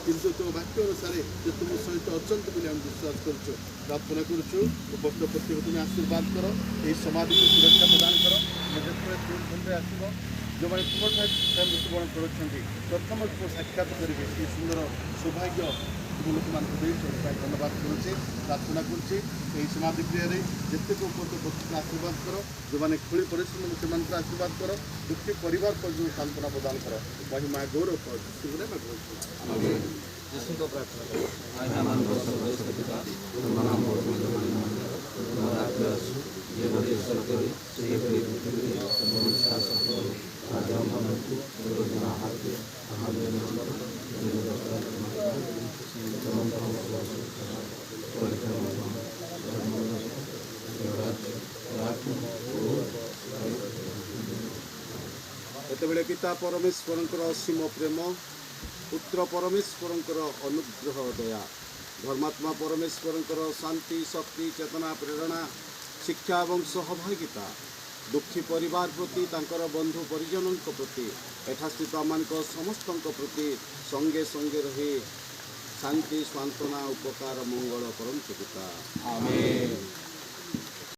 किंतु तुम वाक्य अनुसार जो तुम सहित अच्छा बोली हम विश्वास करुँ प्रार्थना करुँ उपस्थित प्रत्येक तुम्हें आशीर्वाद कर यही समाधि को सुरक्षा प्रदान कर जिते आसब जो मैंने तुम मृत्युवरण कर प्रथम साक्षात करेंगे ये सुंदर सौभाग्य तुम लोक मान धन्यवाद करुचे प्रार्थना करुचे यही समाधि क्रिय जिते उपस्थित आशीर्वाद कर जो मैंने खोली परिश्रम से आशीर्वाद कर दुखी परिवार पर जो सांत्वना प्रदान कर महिमा गौरव एत पिता परमेश्वर असीम प्रेम पुत्र परमेश्वर अनुग्रह दया धर्मात्मा परमेश्वर शांति शक्ति चेतना प्रेरणा शिक्षा और सहभागिता दुखी परिवार प्रति तांकर बंधु परिजन प्रति एठास्थित आम समस्त प्रति संगे संगे रही शांति सांत्वना उपकार मंगल करंतु पिता आमेन।